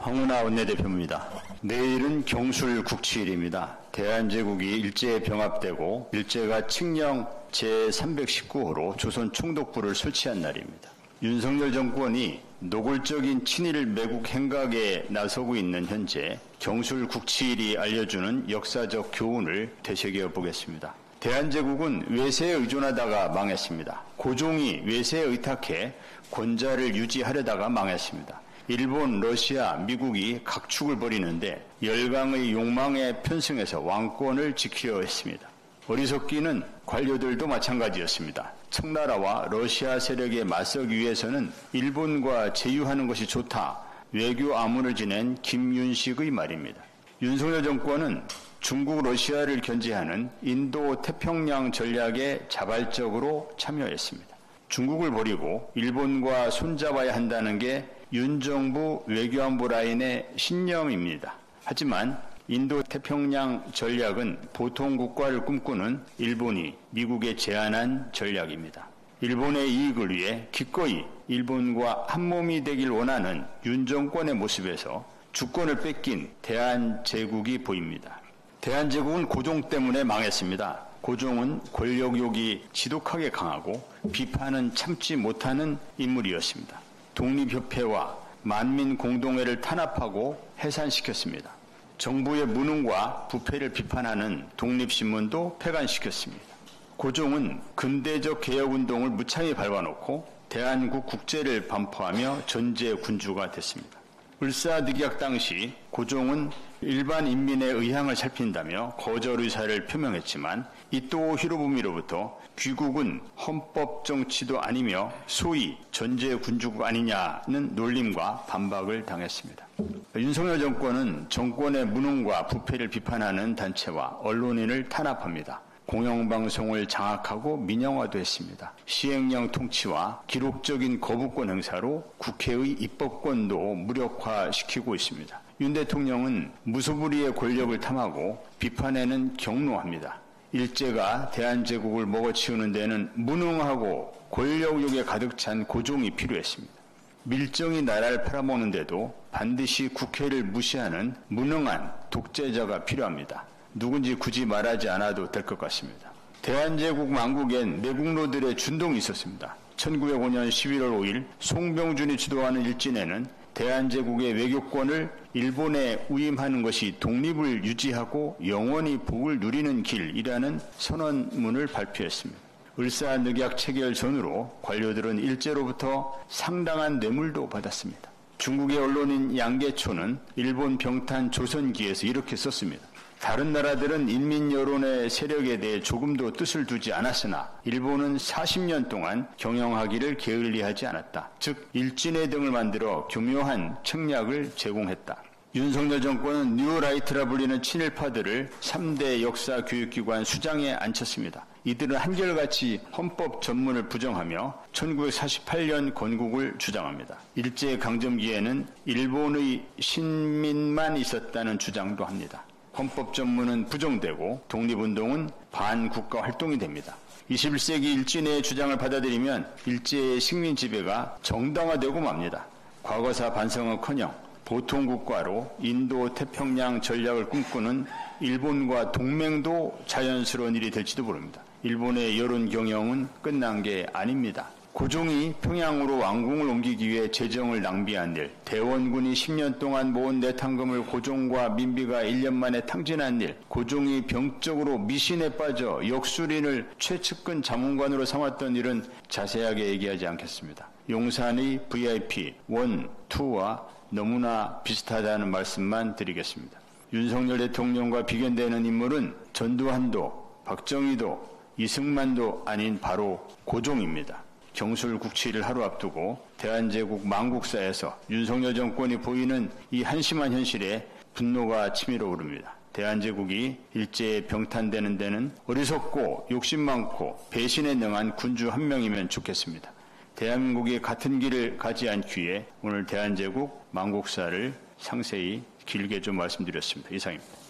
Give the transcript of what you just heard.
황운하 원내대표입니다. 내일은 경술 국치일입니다. 대한제국이 일제에 병합되고 일제가 칙령 제319호로 조선 총독부를 설치한 날입니다. 윤석열 정권이 노골적인 친일 매국 행각에 나서고 있는 현재 경술 국치일이 알려주는 역사적 교훈을 되새겨 보겠습니다. 대한제국은 외세에 의존하다가 망했습니다. 고종이 외세에 의탁해 권자를 유지하려다가 망했습니다. 일본, 러시아, 미국이 각축을 벌이는데 열강의 욕망에 편승해서 왕권을 지키려 했습니다. 어리석기는 관료들도 마찬가지였습니다. 청나라와 러시아 세력에 맞서기 위해서는 일본과 제휴하는 것이 좋다. 외교 암문을 지낸 김윤식의 말입니다. 윤석열 정권은 중국, 러시아를 견제하는 인도 태평양 전략에 자발적으로 참여했습니다. 중국을 버리고 일본과 손잡아야 한다는 게 윤 정부 외교안보 라인의 신념입니다. 하지만 인도 태평양 전략은 보통 국가를 꿈꾸는 일본이 미국에 제안한 전략입니다. 일본의 이익을 위해 기꺼이 일본과 한몸이 되길 원하는 윤 정권의 모습에서 주권을 뺏긴 대한제국이 보입니다. 대한제국은 고종 때문에 망했습니다. 고종은 권력욕이 지독하게 강하고 비판은 참지 못하는 인물이었습니다. 독립협회와 만민공동회를 탄압하고 해산시켰습니다. 정부의 무능과 부패를 비판하는 독립신문도 폐간시켰습니다. 고종은 근대적 개혁운동을 무창히 밟아놓고 대한국 국제를 반포하며 전제군주가 됐습니다. 을사늑약 당시 고종은 일반 인민의 의향을 살핀다며 거절 의사를 표명했지만 이토 히로부미로부터 귀국은 헌법 정치도 아니며 소위 전제군주국 아니냐는 놀림과 반박을 당했습니다. 윤석열 정권은 정권의 무능과 부패를 비판하는 단체와 언론인을 탄압합니다. 공영방송을 장악하고 민영화도 했습니다. 시행령 통치와 기록적인 거부권 행사로 국회의 입법권도 무력화시키고 있습니다. 윤 대통령은 무소불위의 권력을 탐하고 비판에는 경로합니다. 일제가 대한제국을 먹어치우는 데는 무능하고 권력욕에 가득 찬 고종이 필요했습니다. 밀정이 나라를 팔아먹는데도 반드시 국회를 무시하는 무능한 독재자가 필요합니다. 누군지 굳이 말하지 않아도 될 것 같습니다. 대한제국 망국엔 내국노들의 준동이 있었습니다. 1905년 11월 5일 송병준이 주도하는 일진회는 대한제국의 외교권을 일본에 위임하는 것이 독립을 유지하고 영원히 복을 누리는 길이라는 선언문을 발표했습니다. 을사늑약 체결 전후로 관료들은 일제로부터 상당한 뇌물도 받았습니다. 중국의 언론인 양계초는 일본 병탄 조선기에서 이렇게 썼습니다. 다른 나라들은 인민 여론의 세력에 대해 조금도 뜻을 두지 않았으나 일본은 40년 동안 경영하기를 게을리하지 않았다. 즉 일진회 등을 만들어 교묘한 책략을 제공했다. 윤석열 정권은 뉴라이트라 불리는 친일파들을 3대 역사 교육기관 수장에 앉혔습니다. 이들은 한결같이 헌법 전문을 부정하며 1948년 건국을 주장합니다. 일제강점기에는 일본의 신민만 있었다는 주장도 합니다. 헌법 전문은 부정되고 독립운동은 반국가 활동이 됩니다. 21세기 일진회의 주장을 받아들이면 일제의 식민 지배가 정당화되고 맙니다. 과거사 반성은커녕 보통 국가로 인도 태평양 전략을 꿈꾸는 일본과 동맹도 자연스러운 일이 될지도 모릅니다. 일본의 여론 경영은 끝난 게 아닙니다. 고종이 평양으로 왕궁을 옮기기 위해 재정을 낭비한 일, 대원군이 10년 동안 모은 내탕금을 고종과 민비가 1년 만에 탕진한 일, 고종이 병적으로 미신에 빠져 역술인을 최측근 자문관으로 삼았던 일은 자세하게 얘기하지 않겠습니다. 용산의 VIP 1, 2와 너무나 비슷하다는 말씀만 드리겠습니다. 윤석열 대통령과 비견되는 인물은 전두환도, 박정희도, 이승만도 아닌 바로 고종입니다. 경술 국치를 하루 앞두고 대한제국 망국사에서 윤석열 정권이 보이는 이 한심한 현실에 분노가 치밀어 오릅니다. 대한제국이 일제에 병탄되는 데는 어리석고 욕심 많고 배신에 능한 군주 한 명이면 좋겠습니다. 대한민국이 같은 길을 가지 않기에 오늘 대한제국 망국사를 상세히 길게 좀 말씀드렸습니다. 이상입니다.